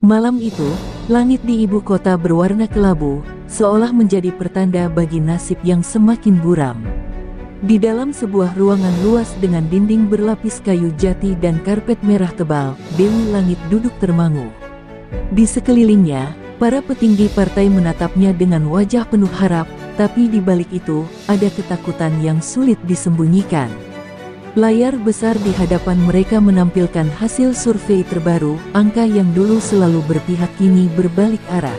Malam itu, langit di ibu kota berwarna kelabu, seolah menjadi pertanda bagi nasib yang semakin buram. Di dalam sebuah ruangan luas dengan dinding berlapis kayu jati dan karpet merah tebal, Dewi Langit duduk termangu. Di sekelilingnya, para petinggi partai menatapnya dengan wajah penuh harap, tapi di balik itu, ada ketakutan yang sulit disembunyikan. Layar besar di hadapan mereka menampilkan hasil survei terbaru, angka yang dulu selalu berpihak kini berbalik arah.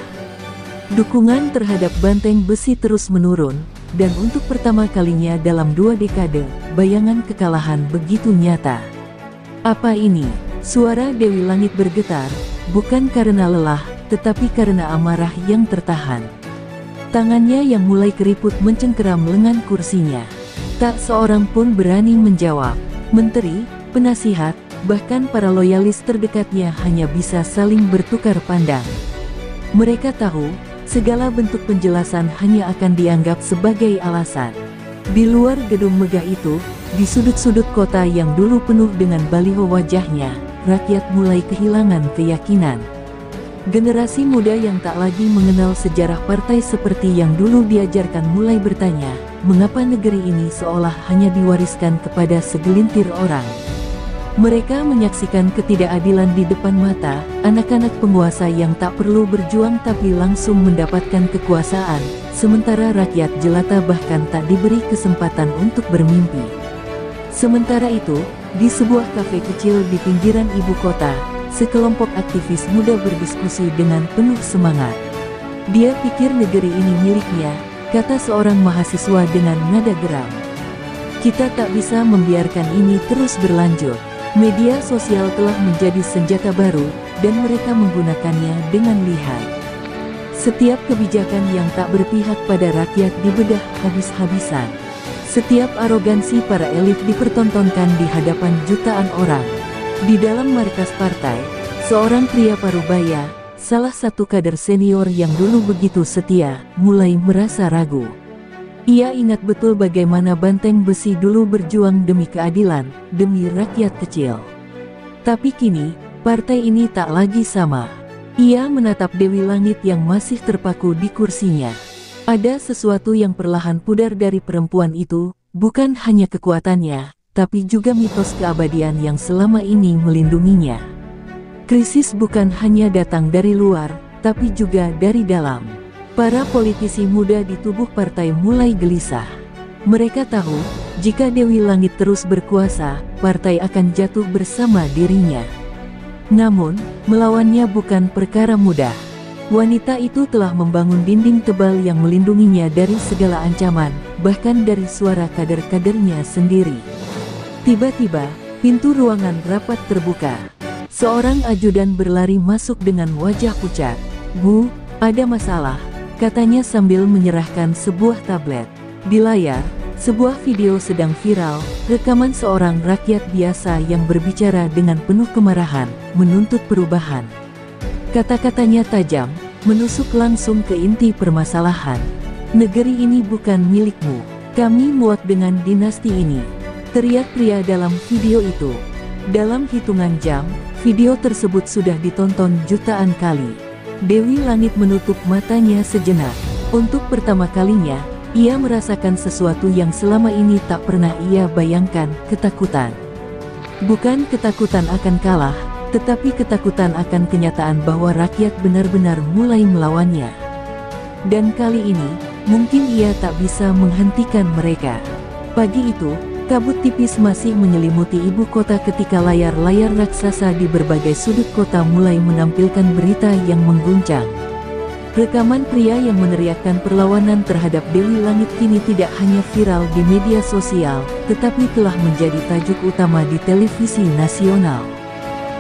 Dukungan terhadap banteng besi terus menurun, dan untuk pertama kalinya dalam 2 dekade, bayangan kekalahan begitu nyata. Apa ini? Suara Dewi Langit bergetar, bukan karena lelah, tetapi karena amarah yang tertahan. Tangannya yang mulai keriput mencengkeram lengan kursinya. Tak seorang pun berani menjawab. Menteri, penasihat, bahkan para loyalis terdekatnya hanya bisa saling bertukar pandang. Mereka tahu, segala bentuk penjelasan hanya akan dianggap sebagai alasan. Di luar gedung megah itu, di sudut-sudut kota yang dulu penuh dengan baliho wajahnya, rakyat mulai kehilangan keyakinan. Generasi muda yang tak lagi mengenal sejarah partai seperti yang dulu diajarkan mulai bertanya, mengapa negeri ini seolah hanya diwariskan kepada segelintir orang. Mereka menyaksikan ketidakadilan di depan mata, anak-anak penguasa yang tak perlu berjuang tapi langsung mendapatkan kekuasaan, sementara rakyat jelata bahkan tak diberi kesempatan untuk bermimpi. Sementara itu, di sebuah kafe kecil di pinggiran ibu kota, sekelompok aktivis muda berdiskusi dengan penuh semangat. Dia pikir negeri ini miliknya, kata seorang mahasiswa dengan nada geram. Kita tak bisa membiarkan ini terus berlanjut. Media sosial telah menjadi senjata baru, dan mereka menggunakannya dengan lihai. Setiap kebijakan yang tak berpihak pada rakyat dibedah habis-habisan. Setiap arogansi para elit dipertontonkan di hadapan jutaan orang. Di dalam markas partai, seorang pria parubaya, salah satu kader senior yang dulu begitu setia, mulai merasa ragu. Ia ingat betul bagaimana banteng besi dulu berjuang demi keadilan, demi rakyat kecil. Tapi kini, partai ini tak lagi sama. Ia menatap Dewi Langit yang masih terpaku di kursinya. Ada sesuatu yang perlahan pudar dari perempuan itu, bukan hanya kekuatannya, tapi juga mitos keabadian yang selama ini melindunginya. Krisis bukan hanya datang dari luar, tapi juga dari dalam. Para politisi muda di tubuh partai mulai gelisah. Mereka tahu, jika Dewi Langit terus berkuasa, partai akan jatuh bersama dirinya. Namun, melawannya bukan perkara mudah. Wanita itu telah membangun dinding tebal yang melindunginya dari segala ancaman, bahkan dari suara kader-kadernya sendiri. Tiba-tiba, pintu ruangan rapat terbuka. Seorang ajudan berlari masuk dengan wajah pucat. "Bu, ada masalah," katanya sambil menyerahkan sebuah tablet. Di layar, sebuah video sedang viral, rekaman seorang rakyat biasa yang berbicara dengan penuh kemarahan, menuntut perubahan. Kata-katanya tajam, menusuk langsung ke inti permasalahan. "Negeri ini bukan milikmu. Kami muak dengan dinasti ini," teriak pria dalam video itu. Dalam hitungan jam, video tersebut sudah ditonton jutaan kali. Dewi Langit menutup matanya sejenak. Untuk pertama kalinya, ia merasakan sesuatu yang selama ini tak pernah ia bayangkan, ketakutan. Bukan ketakutan akan kalah, tetapi ketakutan akan kenyataan bahwa rakyat benar-benar mulai melawannya. Dan kali ini, mungkin ia tak bisa menghentikan mereka. Pagi itu, kabut tipis masih menyelimuti ibu kota ketika layar-layar raksasa di berbagai sudut kota mulai menampilkan berita yang mengguncang. Rekaman pria yang meneriakkan perlawanan terhadap Dewi Langit kini tidak hanya viral di media sosial, tetapi telah menjadi tajuk utama di televisi nasional.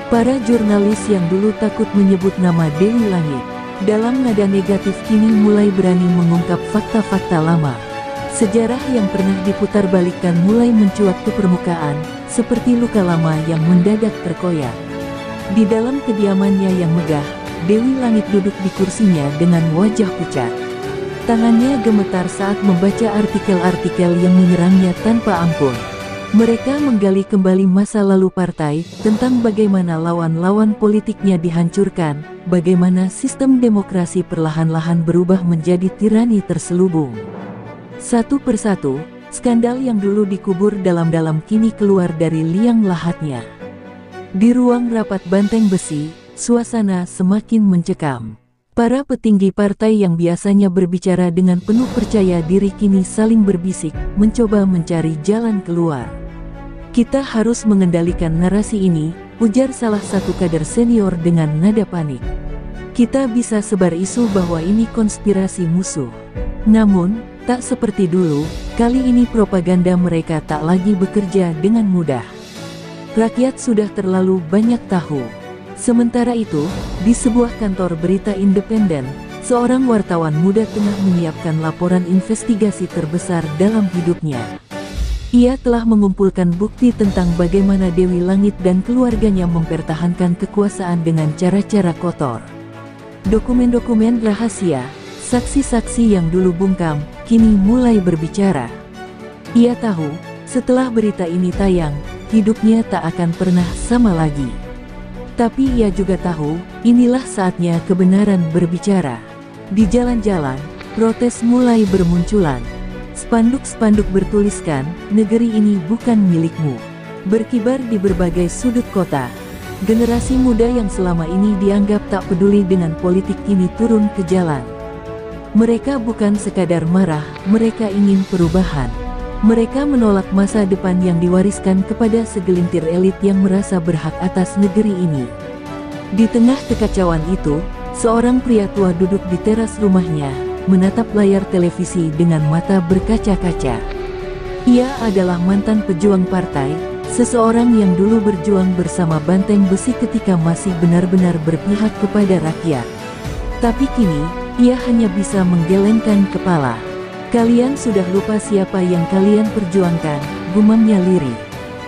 Para jurnalis yang dulu takut menyebut nama Dewi Langit, dalam nada negatif kini mulai berani mengungkap fakta-fakta lama. Sejarah yang pernah diputarbalikkan mulai mencuat ke permukaan, seperti luka lama yang mendadak terkoyak. Di dalam kediamannya yang megah, Dewi Langit duduk di kursinya dengan wajah pucat. Tangannya gemetar saat membaca artikel-artikel yang menyerangnya tanpa ampun. Mereka menggali kembali masa lalu partai, tentang bagaimana lawan-lawan politiknya dihancurkan, bagaimana sistem demokrasi perlahan-lahan berubah menjadi tirani terselubung. Satu persatu, skandal yang dulu dikubur dalam-dalam kini keluar dari liang lahatnya. Di ruang rapat Banteng Besi, suasana semakin mencekam. Para petinggi partai yang biasanya berbicara dengan penuh percaya diri kini saling berbisik, mencoba mencari jalan keluar. Kita harus mengendalikan narasi ini, ujar salah satu kader senior dengan nada panik. Kita bisa sebar isu bahwa ini konspirasi musuh. Namun, tak seperti dulu, kali ini propaganda mereka tak lagi bekerja dengan mudah. Rakyat sudah terlalu banyak tahu. Sementara itu, di sebuah kantor berita independen, seorang wartawan muda tengah menyiapkan laporan investigasi terbesar dalam hidupnya. Ia telah mengumpulkan bukti tentang bagaimana Dewi Langit dan keluarganya mempertahankan kekuasaan dengan cara-cara kotor. Dokumen-dokumen rahasia, saksi-saksi yang dulu bungkam, kini mulai berbicara. Ia tahu, setelah berita ini tayang, hidupnya tak akan pernah sama lagi. Tapi ia juga tahu, inilah saatnya kebenaran berbicara. Di jalan-jalan, protes mulai bermunculan. Spanduk-spanduk bertuliskan, negeri ini bukan milikmu, berkibar di berbagai sudut kota. Generasi muda yang selama ini dianggap tak peduli dengan politik kini turun ke jalan. Mereka bukan sekadar marah, mereka ingin perubahan. Mereka menolak masa depan yang diwariskan kepada segelintir elit yang merasa berhak atas negeri ini. Di tengah kekacauan itu, seorang pria tua duduk di teras rumahnya, menatap layar televisi dengan mata berkaca-kaca. Ia adalah mantan pejuang partai, seseorang yang dulu berjuang bersama Banteng Besi ketika masih benar-benar berpihak kepada rakyat. Tapi kini, ia hanya bisa menggelengkan kepala. Kalian sudah lupa siapa yang kalian perjuangkan, gumamnya lirih.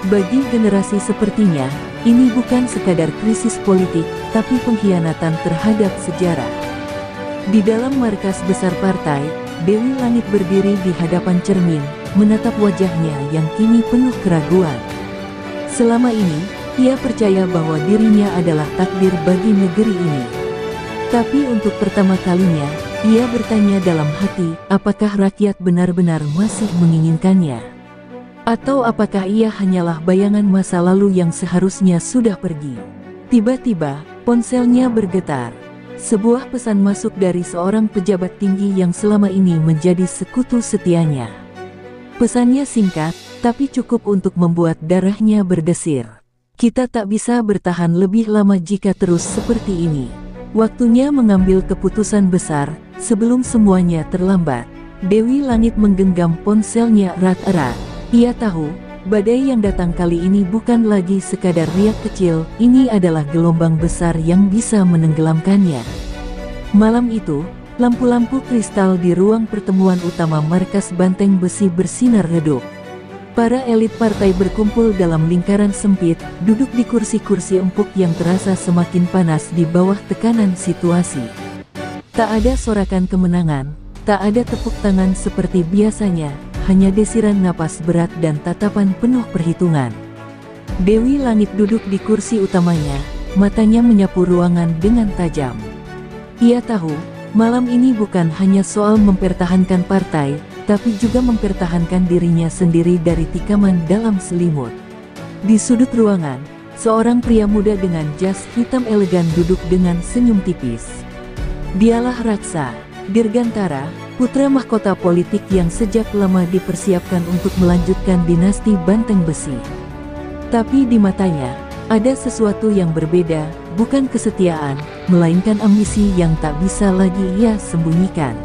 Bagi generasi sepertinya, ini bukan sekadar krisis politik, tapi pengkhianatan terhadap sejarah. Di dalam markas besar partai, Dewi Langit berdiri di hadapan cermin, menatap wajahnya yang kini penuh keraguan. Selama ini, ia percaya bahwa dirinya adalah takdir bagi negeri ini. Tapi untuk pertama kalinya, ia bertanya dalam hati, apakah rakyat benar-benar masih menginginkannya? Atau apakah ia hanyalah bayangan masa lalu yang seharusnya sudah pergi? Tiba-tiba, ponselnya bergetar. Sebuah pesan masuk dari seorang pejabat tinggi yang selama ini menjadi sekutu setianya. Pesannya singkat, tapi cukup untuk membuat darahnya berdesir. Kita tak bisa bertahan lebih lama jika terus seperti ini. Waktunya mengambil keputusan besar, sebelum semuanya terlambat. Dewi Langit menggenggam ponselnya erat-erat. Ia tahu, badai yang datang kali ini bukan lagi sekadar riak kecil, ini adalah gelombang besar yang bisa menenggelamkannya. Malam itu, lampu-lampu kristal di ruang pertemuan utama markas Banteng Besi bersinar redup. Para elit partai berkumpul dalam lingkaran sempit, duduk di kursi-kursi empuk yang terasa semakin panas di bawah tekanan situasi. Tak ada sorakan kemenangan, tak ada tepuk tangan seperti biasanya, hanya desiran napas berat dan tatapan penuh perhitungan. Dewi Langit duduk di kursi utamanya, matanya menyapu ruangan dengan tajam. Ia tahu, malam ini bukan hanya soal mempertahankan partai, tapi juga mempertahankan dirinya sendiri dari tikaman dalam selimut. Di sudut ruangan, seorang pria muda dengan jas hitam elegan duduk dengan senyum tipis. Dialah Raksa, Dirgantara, putra mahkota politik yang sejak lama dipersiapkan untuk melanjutkan dinasti Banteng Besi. Tapi di matanya, ada sesuatu yang berbeda, bukan kesetiaan, melainkan ambisi yang tak bisa lagi ia sembunyikan.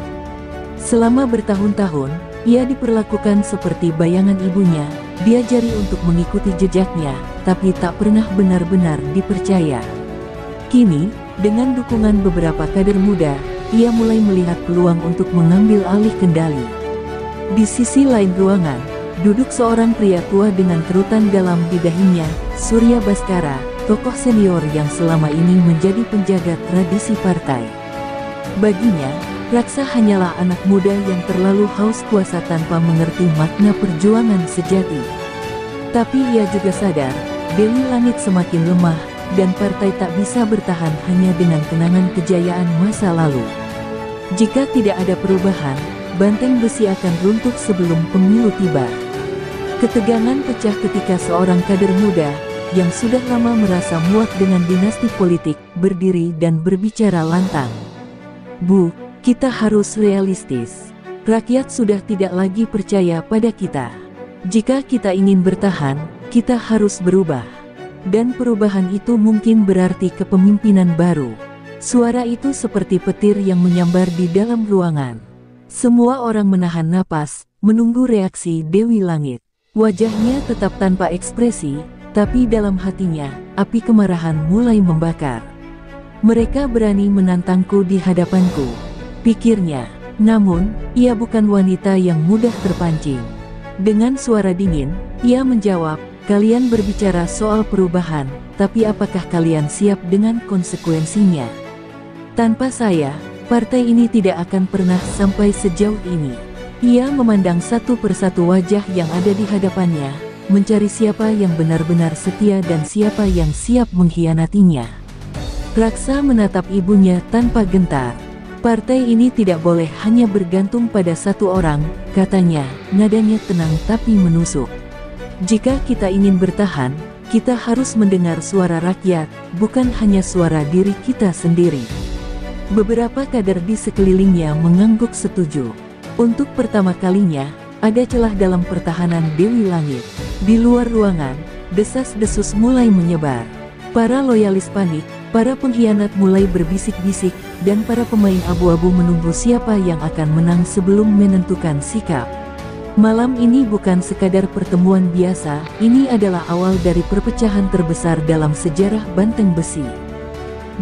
Selama bertahun-tahun, ia diperlakukan seperti bayangan ibunya, diajari untuk mengikuti jejaknya, tapi tak pernah benar-benar dipercaya. Kini, dengan dukungan beberapa kader muda, ia mulai melihat peluang untuk mengambil alih kendali. Di sisi lain ruangan, duduk seorang pria tua dengan kerutan dalam di dahinya, Surya Baskara, tokoh senior yang selama ini menjadi penjaga tradisi partai. Baginya, Raksa hanyalah anak muda yang terlalu haus kuasa tanpa mengerti makna perjuangan sejati. Tapi ia juga sadar, Dewi Langit semakin lemah, dan partai tak bisa bertahan hanya dengan kenangan kejayaan masa lalu. Jika tidak ada perubahan, banteng besi akan runtuh sebelum pemilu tiba. Ketegangan pecah ketika seorang kader muda, yang sudah lama merasa muak dengan dinasti politik, berdiri dan berbicara lantang. "Bu, kita harus realistis. Rakyat sudah tidak lagi percaya pada kita. Jika kita ingin bertahan, kita harus berubah. Dan perubahan itu mungkin berarti kepemimpinan baru." Suara itu seperti petir yang menyambar di dalam ruangan. Semua orang menahan napas, menunggu reaksi Dewi Langit. Wajahnya tetap tanpa ekspresi, tapi dalam hatinya, api kemarahan mulai membakar. "Mereka berani menantangku di hadapanku," pikirnya. Namun, ia bukan wanita yang mudah terpancing. Dengan suara dingin, ia menjawab, "Kalian berbicara soal perubahan, tapi apakah kalian siap dengan konsekuensinya? Tanpa saya, partai ini tidak akan pernah sampai sejauh ini." Ia memandang satu persatu wajah yang ada di hadapannya, mencari siapa yang benar-benar setia dan siapa yang siap mengkhianatinya. Raksa menatap ibunya tanpa gentar. "Partai ini tidak boleh hanya bergantung pada satu orang," katanya, nadanya tenang tapi menusuk. "Jika kita ingin bertahan, kita harus mendengar suara rakyat, bukan hanya suara diri kita sendiri." Beberapa kader di sekelilingnya mengangguk setuju. Untuk pertama kalinya, ada celah dalam pertahanan Dewi Langit. Di luar ruangan, desas-desus mulai menyebar. Para loyalis panik, para pengkhianat mulai berbisik-bisik, dan para pemain abu-abu menunggu siapa yang akan menang sebelum menentukan sikap. Malam ini bukan sekadar pertemuan biasa, ini adalah awal dari perpecahan terbesar dalam sejarah banteng besi.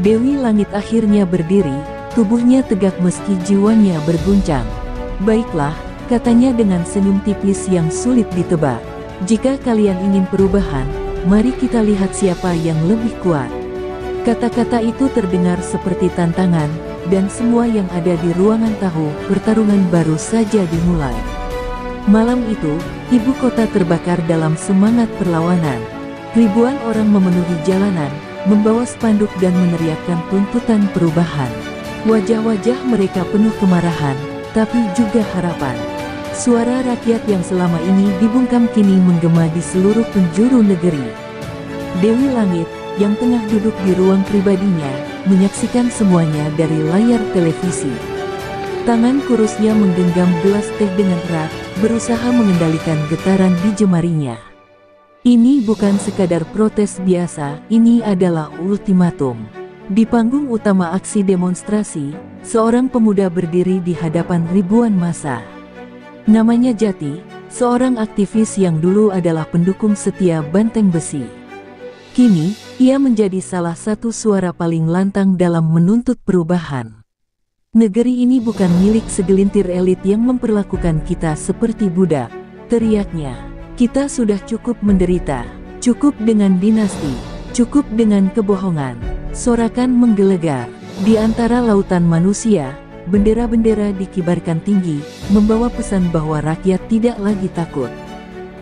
Dewi Langit akhirnya berdiri, tubuhnya tegak meski jiwanya berguncang. "Baiklah," katanya dengan senyum tipis yang sulit ditebak. "Jika kalian ingin perubahan, mari kita lihat siapa yang lebih kuat." Kata-kata itu terdengar seperti tantangan, dan semua yang ada di ruangan tahu pertarungan baru saja dimulai. Malam itu, ibu kota terbakar dalam semangat perlawanan. Ribuan orang memenuhi jalanan, membawa spanduk dan meneriakkan tuntutan perubahan. Wajah-wajah mereka penuh kemarahan, tapi juga harapan. Suara rakyat yang selama ini dibungkam kini menggema di seluruh penjuru negeri. Dewi Langit, yang tengah duduk di ruang pribadinya, menyaksikan semuanya dari layar televisi. Tangan kurusnya menggenggam gelas teh dengan erat, berusaha mengendalikan getaran di jemarinya. Ini bukan sekadar protes biasa, ini adalah ultimatum. Di panggung utama aksi demonstrasi, seorang pemuda berdiri di hadapan ribuan massa. Namanya Jati, seorang aktivis yang dulu adalah pendukung setia banteng besi. Kini, ia menjadi salah satu suara paling lantang dalam menuntut perubahan. "Negeri ini bukan milik segelintir elit yang memperlakukan kita seperti budak," teriaknya. "Kita sudah cukup menderita, cukup dengan dinasti, cukup dengan kebohongan." Sorakan menggelegar. Di antara lautan manusia, bendera-bendera dikibarkan tinggi, membawa pesan bahwa rakyat tidak lagi takut.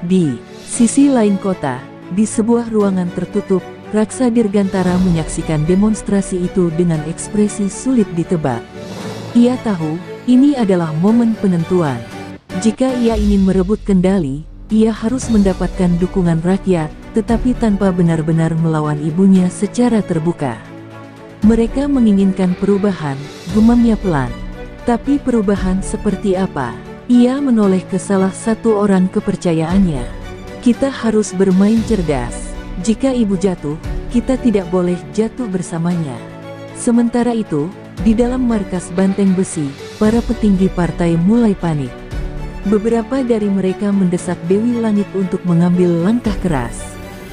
Di sisi lain kota, di sebuah ruangan tertutup, Raksa Dirgantara menyaksikan demonstrasi itu dengan ekspresi sulit ditebak. Ia tahu, ini adalah momen penentuan. Jika ia ingin merebut kendali, ia harus mendapatkan dukungan rakyat, tetapi tanpa benar-benar melawan ibunya secara terbuka. "Mereka menginginkan perubahan," gumamnya pelan. "Tapi perubahan seperti apa?" Ia menoleh ke salah satu orang kepercayaannya. "Kita harus bermain cerdas. Jika ibu jatuh, kita tidak boleh jatuh bersamanya." Sementara itu, di dalam markas banteng besi, para petinggi partai mulai panik. Beberapa dari mereka mendesak Dewi Langit untuk mengambil langkah keras.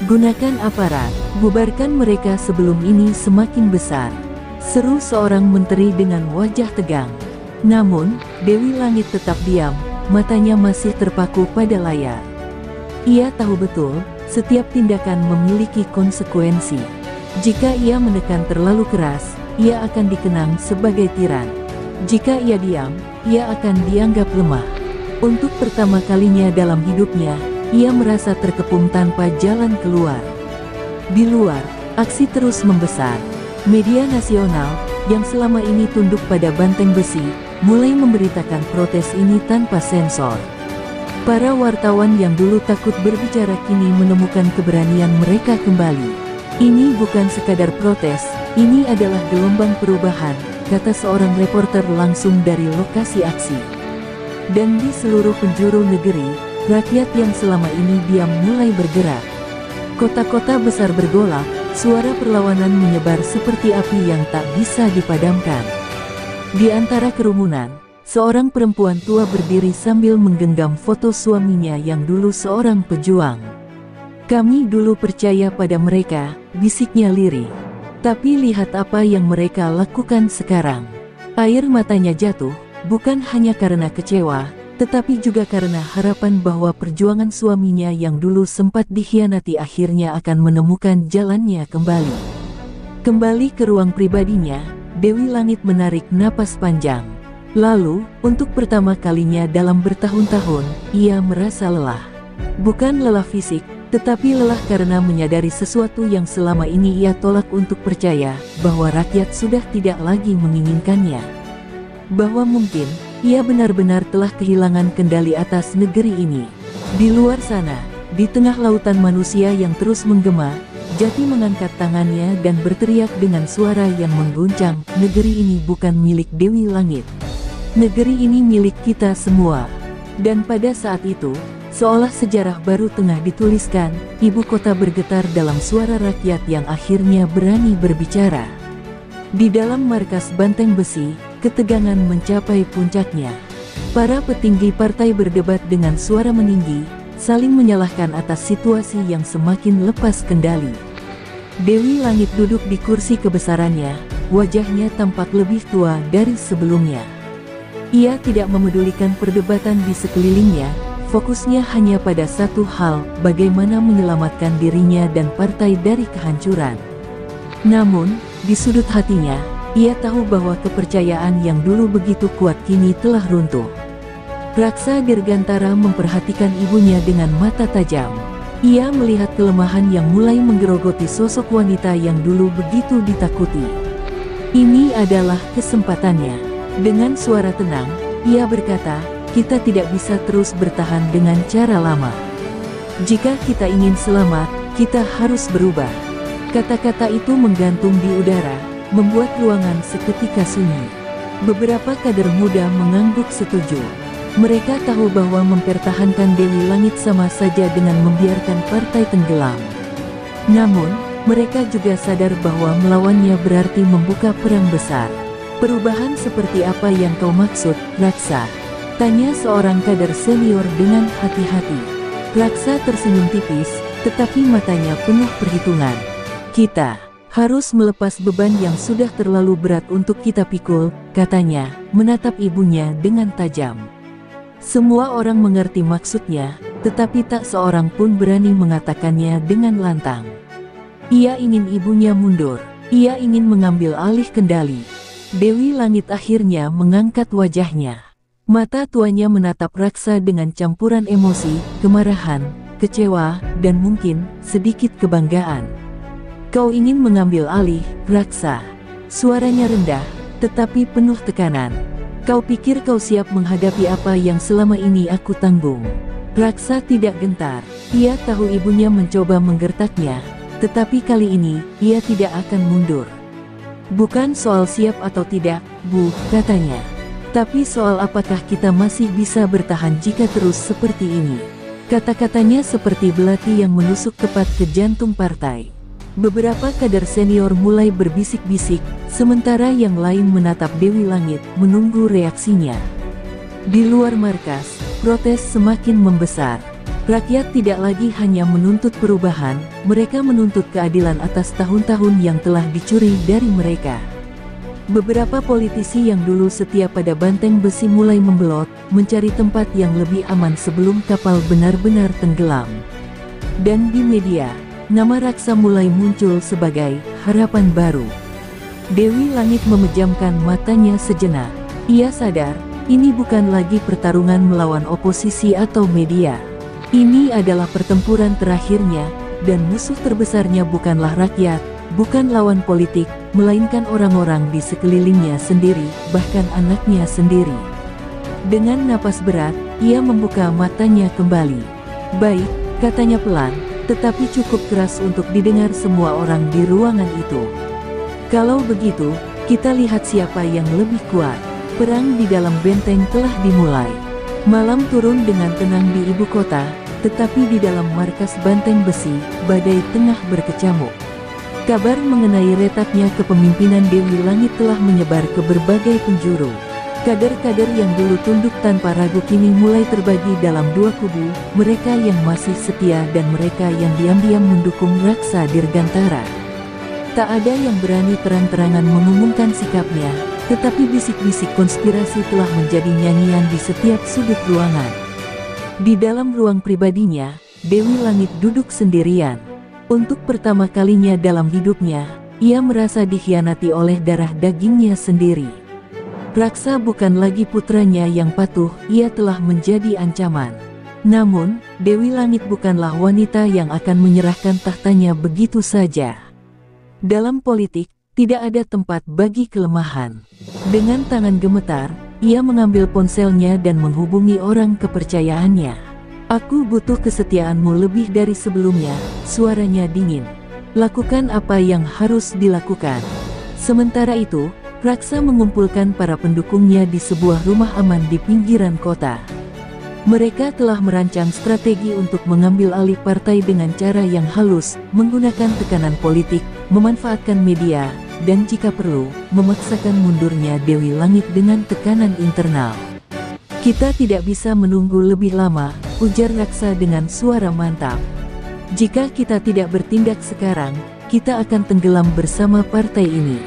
"Gunakan aparat, bubarkan mereka sebelum ini semakin besar," seru seorang menteri dengan wajah tegang. Namun, Dewi Langit tetap diam, matanya masih terpaku pada layar. Ia tahu betul, setiap tindakan memiliki konsekuensi. Jika ia menekan terlalu keras, ia akan dikenang sebagai tiran. Jika ia diam, ia akan dianggap lemah. Untuk pertama kalinya dalam hidupnya, ia merasa terkepung tanpa jalan keluar. Di luar, aksi terus membesar. Media nasional, yang selama ini tunduk pada banteng besi, mulai memberitakan protes ini tanpa sensor. Para wartawan yang dulu takut berbicara kini menemukan keberanian mereka kembali. Ini bukan sekadar protes, ini adalah gelombang perubahan, kata seorang reporter langsung dari lokasi aksi. Dan di seluruh penjuru negeri, rakyat yang selama ini diam mulai bergerak. Kota-kota besar bergolak, suara perlawanan menyebar seperti api yang tak bisa dipadamkan. Di antara kerumunan, seorang perempuan tua berdiri sambil menggenggam foto suaminya yang dulu seorang pejuang. "Kami dulu percaya pada mereka," bisiknya lirih. "Tapi lihat apa yang mereka lakukan sekarang." Air matanya jatuh, bukan hanya karena kecewa, tetapi juga karena harapan bahwa perjuangan suaminya yang dulu sempat dikhianati akhirnya akan menemukan jalannya kembali. Kembali ke ruang pribadinya, Dewi Langit menarik napas panjang. Lalu, untuk pertama kalinya dalam bertahun-tahun, ia merasa lelah. Bukan lelah fisik, tetapi lelah karena menyadari sesuatu yang selama ini ia tolak untuk percaya, bahwa rakyat sudah tidak lagi menginginkannya. Bahwa mungkin, ia benar-benar telah kehilangan kendali atas negeri ini. Di luar sana, di tengah lautan manusia yang terus menggema, Jati mengangkat tangannya dan berteriak dengan suara yang mengguncang, "Negeri ini bukan milik Dewi Langit. Negeri ini milik kita semua." Dan pada saat itu, seolah sejarah baru tengah dituliskan, ibu kota bergetar dalam suara rakyat yang akhirnya berani berbicara. Di dalam markas Banteng Besi, ketegangan mencapai puncaknya. Para petinggi partai berdebat dengan suara meninggi, saling menyalahkan atas situasi yang semakin lepas kendali. Dewi Langit duduk di kursi kebesarannya, wajahnya tampak lebih tua dari sebelumnya. Ia tidak memedulikan perdebatan di sekelilingnya, fokusnya hanya pada satu hal, bagaimana menyelamatkan dirinya dan partai dari kehancuran. Namun, di sudut hatinya, ia tahu bahwa kepercayaan yang dulu begitu kuat kini telah runtuh. Raksa Dirgantara memperhatikan ibunya dengan mata tajam. Ia melihat kelemahan yang mulai menggerogoti sosok wanita yang dulu begitu ditakuti. Ini adalah kesempatannya. Dengan suara tenang, ia berkata, "Kita tidak bisa terus bertahan dengan cara lama. Jika kita ingin selamat, kita harus berubah." Kata-kata itu menggantung di udara, membuat ruangan seketika sunyi. Beberapa kader muda mengangguk setuju. Mereka tahu bahwa mempertahankan Dewi Langit sama saja dengan membiarkan partai tenggelam. Namun, mereka juga sadar bahwa melawannya berarti membuka perang besar. "Perubahan seperti apa yang kau maksud, Raksa?" tanya seorang kader senior dengan hati-hati. Raksa tersenyum tipis, tetapi matanya penuh perhitungan. "Kita harus melepas beban yang sudah terlalu berat untuk kita pikul," katanya, menatap ibunya dengan tajam. Semua orang mengerti maksudnya, tetapi tak seorang pun berani mengatakannya dengan lantang. Ia ingin ibunya mundur, ia ingin mengambil alih kendali. Dewi Langit akhirnya mengangkat wajahnya. Mata tuanya menatap Raksa dengan campuran emosi, kemarahan, kecewa, dan mungkin sedikit kebanggaan. "Kau ingin mengambil alih, Raksa?" Suaranya rendah, tetapi penuh tekanan. "Kau pikir kau siap menghadapi apa yang selama ini aku tanggung?" Raksa tidak gentar. Ia tahu ibunya mencoba menggertaknya, tetapi kali ini, ia tidak akan mundur. "Bukan soal siap atau tidak, Bu," katanya. "Tapi soal apakah kita masih bisa bertahan jika terus seperti ini." Kata-katanya seperti belati yang menusuk tepat ke jantung partai. Beberapa kader senior mulai berbisik-bisik, sementara yang lain menatap Dewi Langit, menunggu reaksinya. Di luar markas, protes semakin membesar. Rakyat tidak lagi hanya menuntut perubahan, mereka menuntut keadilan atas tahun-tahun yang telah dicuri dari mereka. Beberapa politisi yang dulu setia pada Banteng Besi mulai membelot, mencari tempat yang lebih aman sebelum kapal benar-benar tenggelam. Dan di media, nama Raksa mulai muncul sebagai harapan baru. Dewi Langit memejamkan matanya sejenak. Ia sadar, ini bukan lagi pertarungan melawan oposisi atau media. Ini adalah pertempuran terakhirnya, dan musuh terbesarnya bukanlah rakyat, bukan lawan politik, melainkan orang-orang di sekelilingnya sendiri, bahkan anaknya sendiri. Dengan napas berat, ia membuka matanya kembali. "Baik," katanya pelan, tetapi cukup keras untuk didengar semua orang di ruangan itu. "Kalau begitu, kita lihat siapa yang lebih kuat." Perang di dalam benteng telah dimulai. Malam turun dengan tenang di ibu kota, tetapi di dalam markas banteng besi, badai tengah berkecamuk. Kabar mengenai retaknya kepemimpinan Dewi Langit telah menyebar ke berbagai penjuru. Kader-kader yang dulu tunduk tanpa ragu kini mulai terbagi dalam dua kubu, mereka yang masih setia dan mereka yang diam-diam mendukung Raksa Dirgantara. Tak ada yang berani terang-terangan mengumumkan sikapnya, tetapi bisik-bisik konspirasi telah menjadi nyanyian di setiap sudut ruangan. Di dalam ruang pribadinya, Dewi Langit duduk sendirian. Untuk pertama kalinya dalam hidupnya, ia merasa dikhianati oleh darah dagingnya sendiri. Raksa bukan lagi putranya yang patuh, ia telah menjadi ancaman. Namun, Dewi Langit bukanlah wanita yang akan menyerahkan tahtanya begitu saja. Dalam politik, tidak ada tempat bagi kelemahan. Dengan tangan gemetar, ia mengambil ponselnya dan menghubungi orang kepercayaannya. "Aku butuh kesetiaanmu lebih dari sebelumnya," suaranya dingin. "Lakukan apa yang harus dilakukan." Sementara itu, Raksa mengumpulkan para pendukungnya di sebuah rumah aman di pinggiran kota. Mereka telah merancang strategi untuk mengambil alih partai dengan cara yang halus, menggunakan tekanan politik, memanfaatkan media, dan jika perlu, memaksakan mundurnya Dewi Langit dengan tekanan internal. "Kita tidak bisa menunggu lebih lama," ujar Raksa dengan suara mantap. "Jika kita tidak bertindak sekarang, kita akan tenggelam bersama partai ini."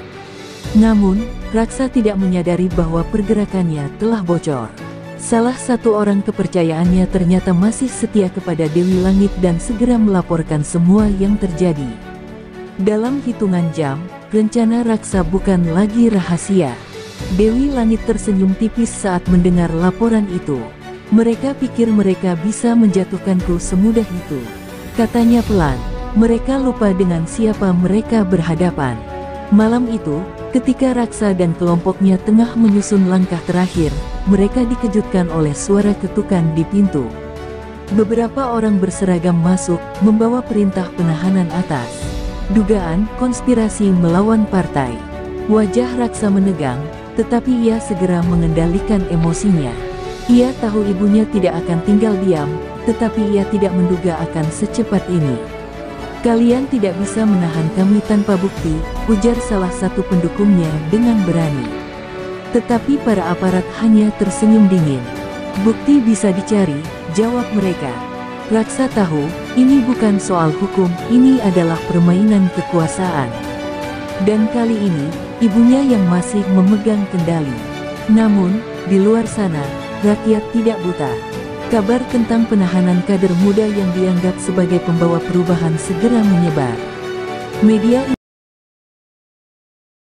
Namun, Raksa tidak menyadari bahwa pergerakannya telah bocor. Salah satu orang kepercayaannya ternyata masih setia kepada Dewi Langit dan segera melaporkan semua yang terjadi. Dalam hitungan jam, rencana Raksa bukan lagi rahasia. Dewi Langit tersenyum tipis saat mendengar laporan itu. "Mereka pikir mereka bisa menjatuhkanku semudah itu," katanya pelan. "Mereka lupa dengan siapa mereka berhadapan." Malam itu, ketika Raksa dan kelompoknya tengah menyusun langkah terakhir, mereka dikejutkan oleh suara ketukan di pintu. Beberapa orang berseragam masuk, membawa perintah penahanan atas. Dugaan konspirasi melawan partai. Wajah Raksa menegang, tetapi ia segera mengendalikan emosinya. Ia tahu ibunya tidak akan tinggal diam, tetapi ia tidak menduga akan secepat ini. "Kalian tidak bisa menahan kami tanpa bukti," ujar salah satu pendukungnya dengan berani. Tetapi para aparat hanya tersenyum dingin. "Bukti bisa dicari," jawab mereka. Raksa tahu, ini bukan soal hukum, ini adalah permainan kekuasaan. Dan kali ini, ibunya yang masih memegang kendali. Namun, di luar sana, rakyat tidak buta. Kabar tentang penahanan kader muda yang dianggap sebagai pembawa perubahan segera menyebar. Media